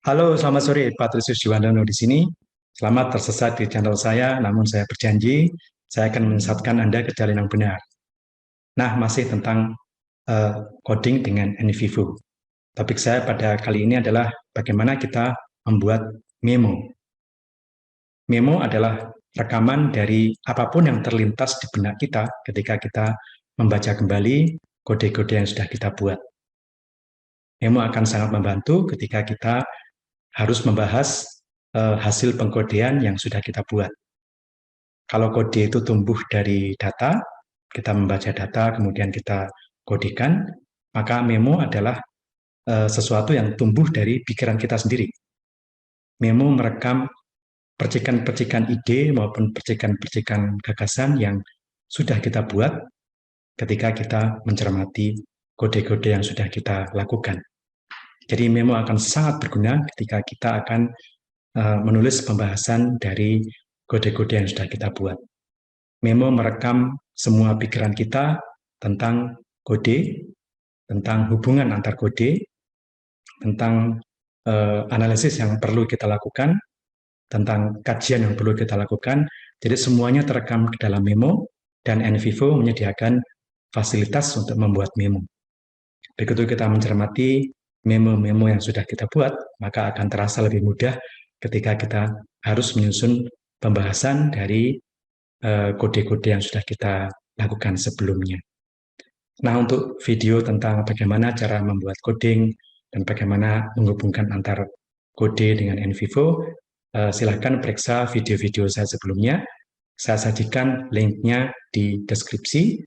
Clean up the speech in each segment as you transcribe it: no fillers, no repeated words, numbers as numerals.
Halo, selamat sore. Patrisius Juwandono di sini. Selamat tersesat di channel saya, namun saya berjanji saya akan menyesatkan Anda ke jalan yang benar. Nah, masih tentang eh, coding dengan NVivo. Topik saya pada kali ini adalah bagaimana kita membuat memo. Memo adalah rekaman dari apapun yang terlintas di benak kita ketika kita membaca kembali kode-kode yang sudah kita buat. Memo akan sangat membantu ketika kita harus membahas hasil pengkodean yang sudah kita buat. Kalau kode itu tumbuh dari data, kita membaca data, kemudian kita kodekan, maka memo adalah sesuatu yang tumbuh dari pikiran kita sendiri. Memo merekam percikan-percikan ide maupun percikan-percikan gagasan yang sudah kita buat ketika kita mencermati kode-kode yang sudah kita lakukan. Jadi memo akan sangat berguna ketika kita akan menulis pembahasan dari kode-kode yang sudah kita buat. Memo merekam semua pikiran kita tentang kode, tentang hubungan antar kode, tentang analisis yang perlu kita lakukan, tentang kajian yang perlu kita lakukan. Jadi semuanya terekam ke dalam memo dan NVivo menyediakan fasilitas untuk membuat memo. Begitu kita mencermati memo-memo yang sudah kita buat, maka akan terasa lebih mudah ketika kita harus menyusun pembahasan dari kode-kode yang sudah kita lakukan sebelumnya. Nah, untuk video tentang bagaimana cara membuat coding dan bagaimana menghubungkan antar kode dengan NVivo, silakan periksa video-video saya sebelumnya. Saya sajikan linknya di deskripsi.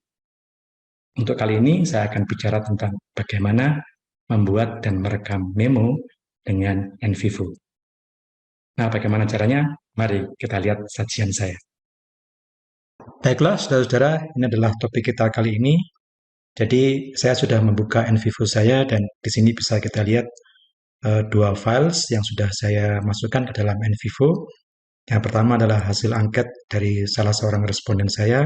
Untuk kali ini, saya akan bicara tentang bagaimana membuat dan merekam memo dengan NVivo. Nah, bagaimana caranya? Mari kita lihat sajian saya. Baiklah, saudara-saudara, ini adalah topik kita kali ini. Jadi, saya sudah membuka NVivo saya dan di sini bisa kita lihat dua files yang sudah saya masukkan ke dalam NVivo. Yang pertama adalah hasil angket dari salah seorang responden saya,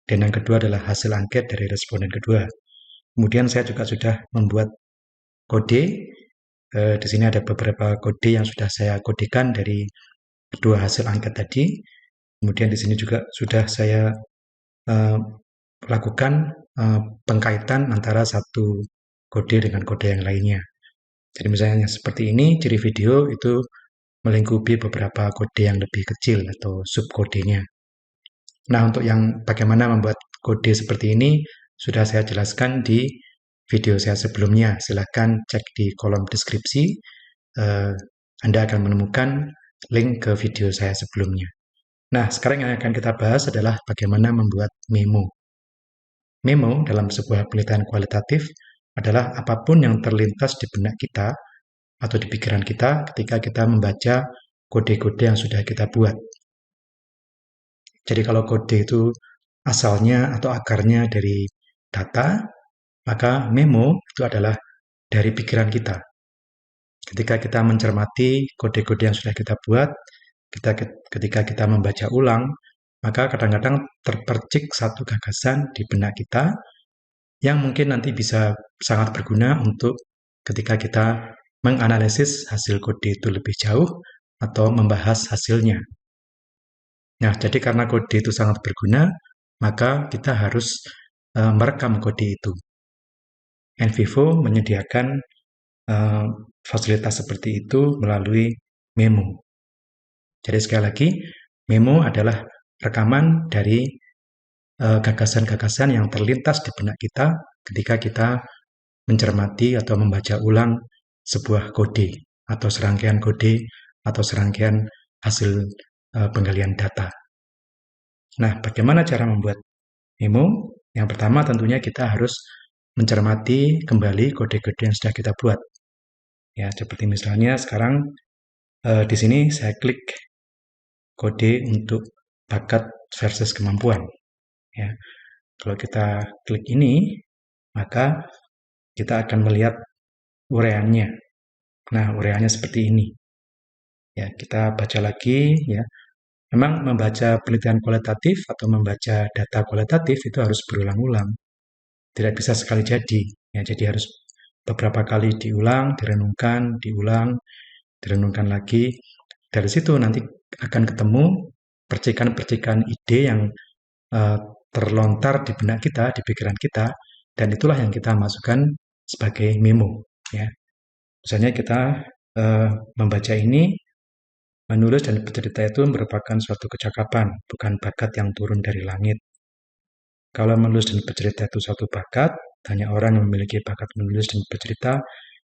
dan yang kedua adalah hasil angket dari responden kedua. Kemudian saya juga sudah membuat kode. Di sini ada beberapa kode yang sudah saya kodekan dari kedua hasil angket tadi. Kemudian di sini juga sudah saya lakukan pengkaitan antara satu kode dengan kode yang lainnya. Jadi misalnya seperti ini, ciri video itu melingkupi beberapa kode yang lebih kecil atau subkodenya. Nah, untuk yang bagaimana membuat kode seperti ini, sudah saya jelaskan di video saya sebelumnya. Silahkan cek di kolom deskripsi, Anda akan menemukan link ke video saya sebelumnya. Nah, sekarang yang akan kita bahas adalah bagaimana membuat memo. Memo dalam sebuah penelitian kualitatif adalah apapun yang terlintas di benak kita atau di pikiran kita ketika kita membaca kode-kode yang sudah kita buat. Jadi kalau kode itu asalnya atau akarnya dari data, maka memo itu adalah dari pikiran kita. Ketika kita mencermati kode-kode yang sudah kita buat, ketika kita membaca ulang, maka kadang-kadang terpercik satu gagasan di benak kita yang mungkin nanti bisa sangat berguna untuk ketika kita menganalisis hasil kode itu lebih jauh atau membahas hasilnya. Nah, jadi karena kode itu sangat berguna, maka kita harus merekam kode itu. NVivo menyediakan fasilitas seperti itu melalui memo. Jadi sekali lagi, memo adalah rekaman dari gagasan-gagasan yang terlintas di benak kita ketika kita mencermati atau membaca ulang sebuah kode atau serangkaian kode atau serangkaian hasil penggalian data. Nah, bagaimana cara membuat memo? Yang pertama tentunya kita harus mencermati kembali kode-kode yang sudah kita buat. Ya, seperti misalnya sekarang di sini saya klik kode untuk bakat versus kemampuan. Ya, kalau kita klik ini, maka kita akan melihat uraiannya. Nah, uraiannya seperti ini. Ya, kita baca lagi. Ya, memang membaca penelitian kualitatif atau membaca data kualitatif itu harus berulang-ulang. Tidak bisa sekali jadi. Ya, jadi harus beberapa kali diulang, direnungkan, diulang. direnungkan lagi. Dari situ nanti akan ketemu percikan-percikan ide yang terlontar di benak kita, di pikiran kita, dan itulah yang kita masukkan sebagai memo. Ya. Misalnya kita membaca ini, menulis dan bercerita itu merupakan suatu kecakapan, bukan bakat yang turun dari langit. Kalau menulis dan bercerita itu suatu bakat, hanya orang yang memiliki bakat menulis dan bercerita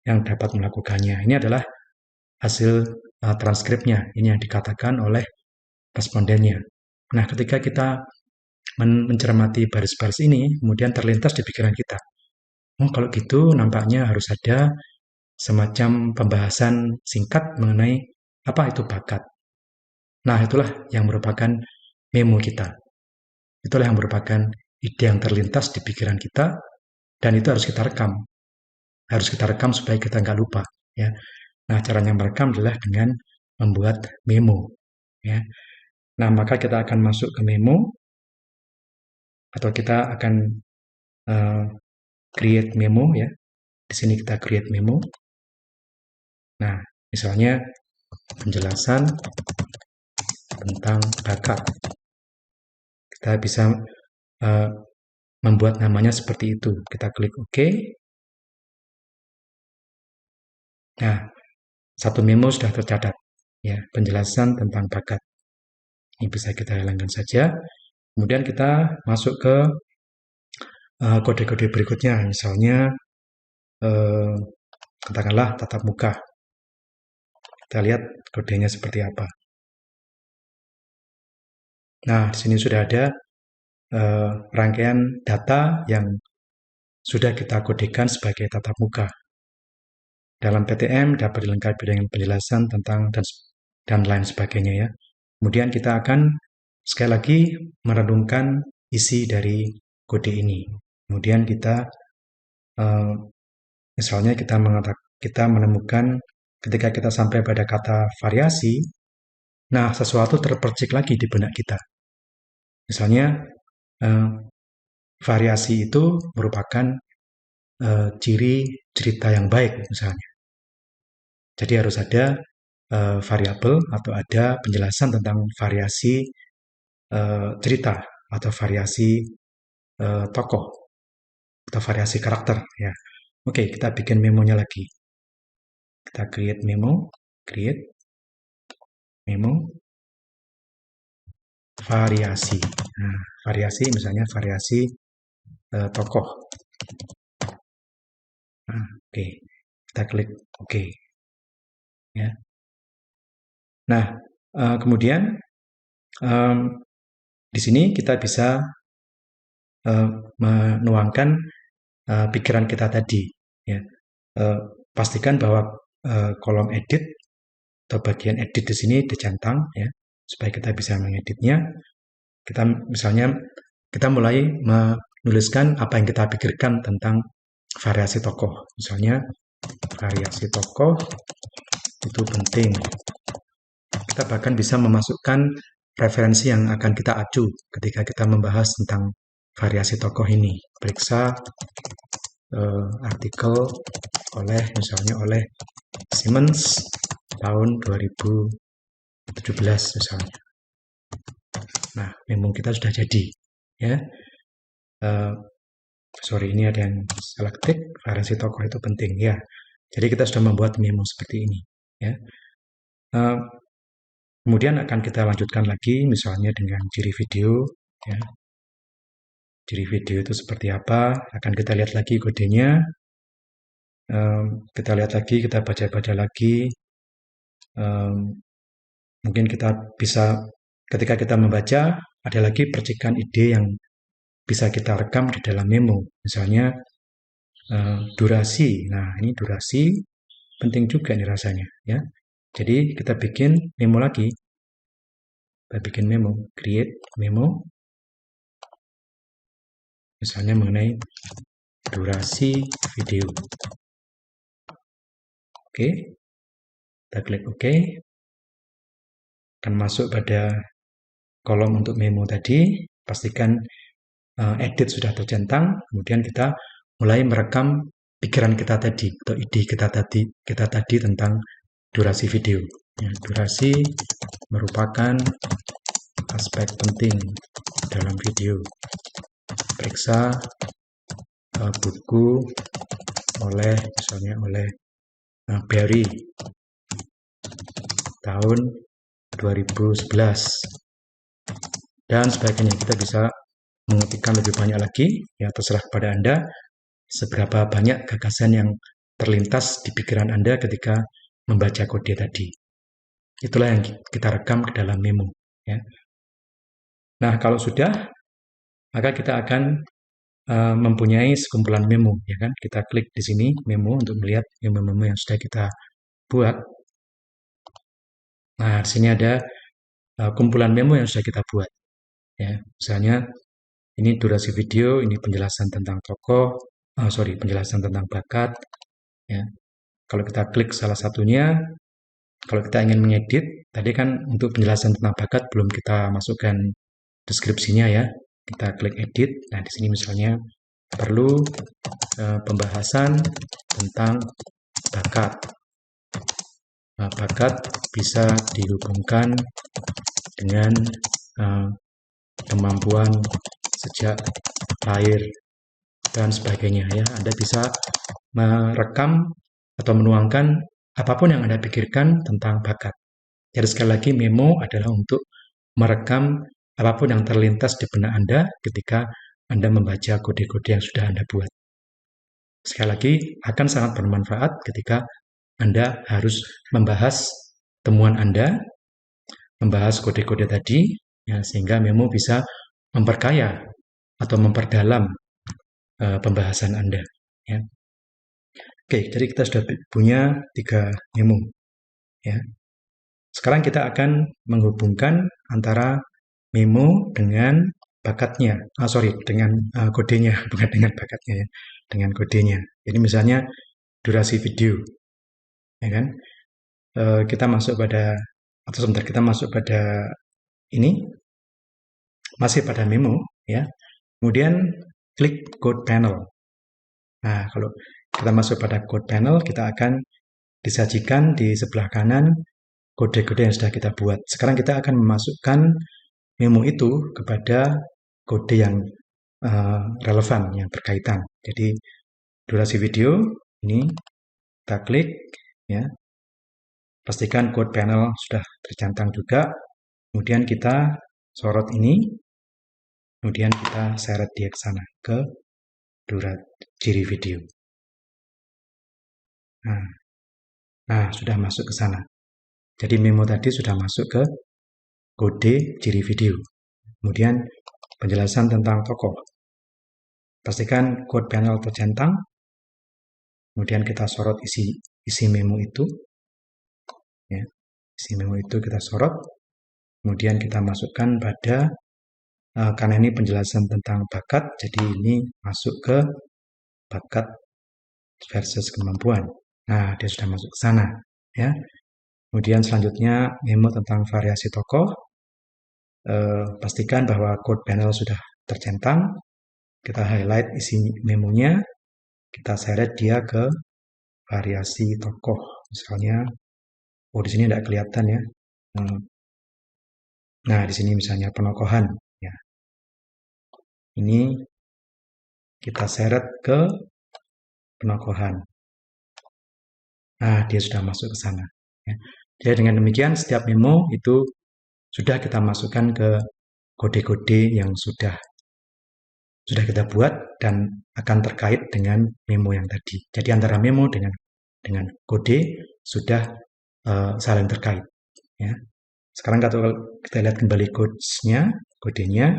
yang dapat melakukannya. Ini adalah hasil transkripnya, ini yang dikatakan oleh respondennya. Nah, ketika kita mencermati baris-baris ini, kemudian terlintas di pikiran kita, oh kalau gitu nampaknya harus ada semacam pembahasan singkat mengenai apa itu bakat. Nah, itulah yang merupakan memo kita. Itulah yang merupakan ide yang terlintas di pikiran kita, dan itu harus kita rekam. Harus kita rekam supaya kita nggak lupa. Ya. Nah, caranya merekam adalah dengan membuat memo. Ya. Nah, maka kita akan masuk ke memo, atau kita akan create memo ya. Di sini kita create memo. Nah, misalnya penjelasan tentang bakat. Kita bisa membuat namanya seperti itu. Kita klik OK. Nah, satu memo sudah tercatat. Ya, penjelasan tentang bakat. Ini bisa kita hilangkan saja. Kemudian kita masuk ke kode-kode berikutnya. Misalnya, katakanlah tatap muka. Kita lihat kodenya seperti apa. Nah, di sini sudah ada rangkaian data yang sudah kita kodekan sebagai tatap muka. Dalam PTM dapat dilengkapi dengan penjelasan tentang dan lain sebagainya ya. Kemudian kita akan sekali lagi merenungkan isi dari kode ini. Kemudian kita misalnya kita menemukan ketika kita sampai pada kata variasi, nah sesuatu terpercik lagi di benak kita. Misalnya variasi itu merupakan ciri cerita yang baik misalnya. Jadi harus ada variabel atau ada penjelasan tentang variasi cerita atau variasi tokoh atau variasi karakter ya. Oke, kita bikin memonya lagi. Kita create memo, variasi. Nah, variasi misalnya variasi tokoh. Nah, oke, kita klik OK. Ya. Nah, kemudian di sini kita bisa menuangkan pikiran kita tadi. Ya. Pastikan bahwa kolom edit atau bagian edit di sini dicentang ya, supaya kita bisa mengeditnya. Kita misalnya kita mulai menuliskan apa yang kita pikirkan tentang variasi tokoh. Misalnya variasi tokoh itu penting. Kita bahkan bisa memasukkan referensi yang akan kita acu ketika kita membahas tentang variasi tokoh ini. Periksa artikel misalnya oleh Simmons tahun 2017 misalnya. Nah, memo kita sudah jadi ya. Sorry, ini ada yang salah ketik. Variasi tokoh itu penting ya. Jadi kita sudah membuat memo seperti ini ya. Kemudian akan kita lanjutkan lagi misalnya dengan ciri video ya. Ciri video itu seperti apa, akan kita lihat lagi kodenya. Kita lihat lagi, kita baca-baca lagi. Mungkin kita bisa, ketika kita membaca, ada lagi percikan ide yang bisa kita rekam di dalam memo. Misalnya durasi. Nah, ini durasi penting juga nih rasanya ya. Jadi kita bikin memo lagi. Kita bikin memo, create memo. Misalnya mengenai durasi video. Oke. Kita klik OK. Akan masuk pada kolom untuk memo tadi. Pastikan edit sudah tercentang. Kemudian kita mulai merekam pikiran kita tadi atau ide kita tadi tentang durasi video. Ya, durasi merupakan aspek penting dalam video. Periksa buku misalnya oleh Barry tahun 2011 dan sebagainya. Kita bisa mengetikkan lebih banyak lagi, ya terserah kepada Anda seberapa banyak gagasan yang terlintas di pikiran Anda ketika membaca kode tadi. Itulah yang kita rekam ke dalam memo. Ya. Nah, kalau sudah, maka kita akan mempunyai sekumpulan memo, ya kan? Kita klik di sini memo untuk melihat memo-memo yang sudah kita buat. Nah, di sini ada kumpulan memo yang sudah kita buat. Ya, misalnya ini durasi video, ini penjelasan tentang tokoh, penjelasan tentang bakat. Ya, kalau kita klik salah satunya, kalau kita ingin mengedit, tadi kan untuk penjelasan tentang bakat belum kita masukkan deskripsinya ya. Kita klik edit. Nah, di sini misalnya perlu pembahasan tentang bakat. Nah, bakat bisa dihubungkan dengan kemampuan sejak lahir dan sebagainya ya. Anda bisa merekam atau menuangkan apapun yang Anda pikirkan tentang bakat. Jadi sekali lagi memo adalah untuk merekam apapun yang terlintas di benak Anda ketika Anda membaca kode-kode yang sudah Anda buat. Sekali lagi akan sangat bermanfaat ketika Anda harus membahas temuan Anda, membahas kode-kode tadi, ya, sehingga memo bisa memperkaya atau memperdalam pembahasan Anda. Ya. Oke, jadi kita sudah punya 3 memo. Ya. Sekarang kita akan menghubungkan antara memo dengan bakatnya. Dengan kodenya, bukan dengan bakatnya ya. Dengan kodenya. Jadi misalnya durasi video. Ya kan? Kita masuk pada ini masih pada memo ya. Kemudian klik code panel. Nah, kalau kita masuk pada code panel, kita akan disajikan di sebelah kanan kode-kode yang sudah kita buat. Sekarang kita akan memasukkan memo itu kepada kode yang relevan, yang berkaitan. Jadi durasi video ini kita klik ya. Pastikan code panel sudah tercentang juga. Kemudian kita sorot ini. Kemudian kita seret dia ke sana ke ciri video. Nah, sudah masuk ke sana. Jadi memo tadi sudah masuk ke kode ciri video. Kemudian penjelasan tentang tokoh. Pastikan code panel tercentang. Kemudian kita sorot isi memo itu. Ya, isi memo itu kita sorot. Kemudian kita masukkan pada karena ini penjelasan tentang bakat, jadi ini masuk ke bakat versus kemampuan. Nah, dia sudah masuk ke sana. Ya. Kemudian selanjutnya memo tentang variasi tokoh. Pastikan bahwa code panel sudah tercentang. Kita highlight isi memonya. Kita seret dia ke variasi tokoh. Misalnya, di sini tidak kelihatan ya. Nah, di sini misalnya penokohan. Ya. Ini kita seret ke penokohan. Nah, dia sudah masuk ke sana. Ya. Jadi dengan demikian setiap memo itu sudah kita masukkan ke kode-kode yang sudah kita buat dan akan terkait dengan memo yang tadi. Jadi antara memo dengan kode sudah saling terkait. Ya. Sekarang kalau kita lihat kembali kodenya,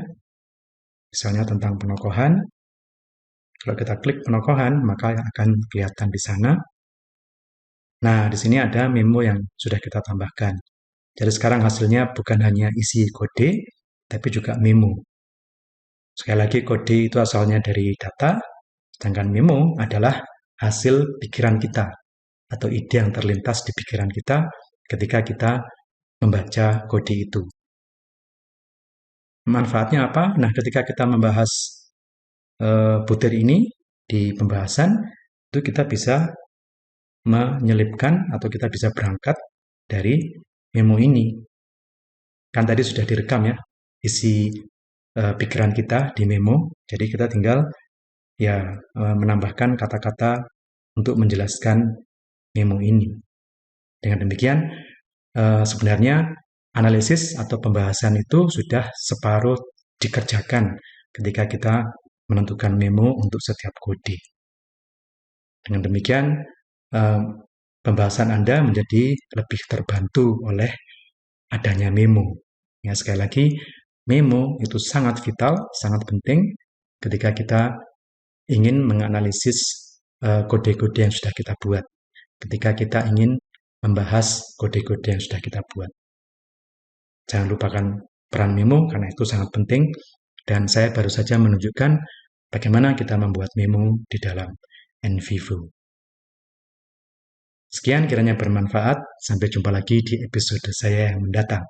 misalnya tentang penokohan. Kalau kita klik penokohan, maka akan kelihatan di sana. Nah, di sini ada memo yang sudah kita tambahkan. Jadi sekarang hasilnya bukan hanya isi kode, tapi juga memo. Sekali lagi, kode itu asalnya dari data, sedangkan memo adalah hasil pikiran kita atau ide yang terlintas di pikiran kita ketika kita membaca kode itu. Manfaatnya apa? Nah, ketika kita membahas butir ini di pembahasan, itu kita bisa menyelipkan atau kita bisa berangkat dari memo ini. Kan tadi sudah direkam ya, isi pikiran kita di memo, jadi kita tinggal ya menambahkan kata-kata untuk menjelaskan memo ini. Dengan demikian, sebenarnya analisis atau pembahasan itu sudah separuh dikerjakan ketika kita menentukan memo untuk setiap kode. Dengan demikian, pembahasan Anda menjadi lebih terbantu oleh adanya memo. Ya, sekali lagi, memo itu sangat vital, sangat penting ketika kita ingin menganalisis kode-kode yang sudah kita buat. Ketika kita ingin membahas kode-kode yang sudah kita buat. Jangan lupakan peran memo karena itu sangat penting dan saya baru saja menunjukkan bagaimana kita membuat memo di dalam NVivo. Sekian kiranya bermanfaat, sampai jumpa lagi di episode saya yang mendatang.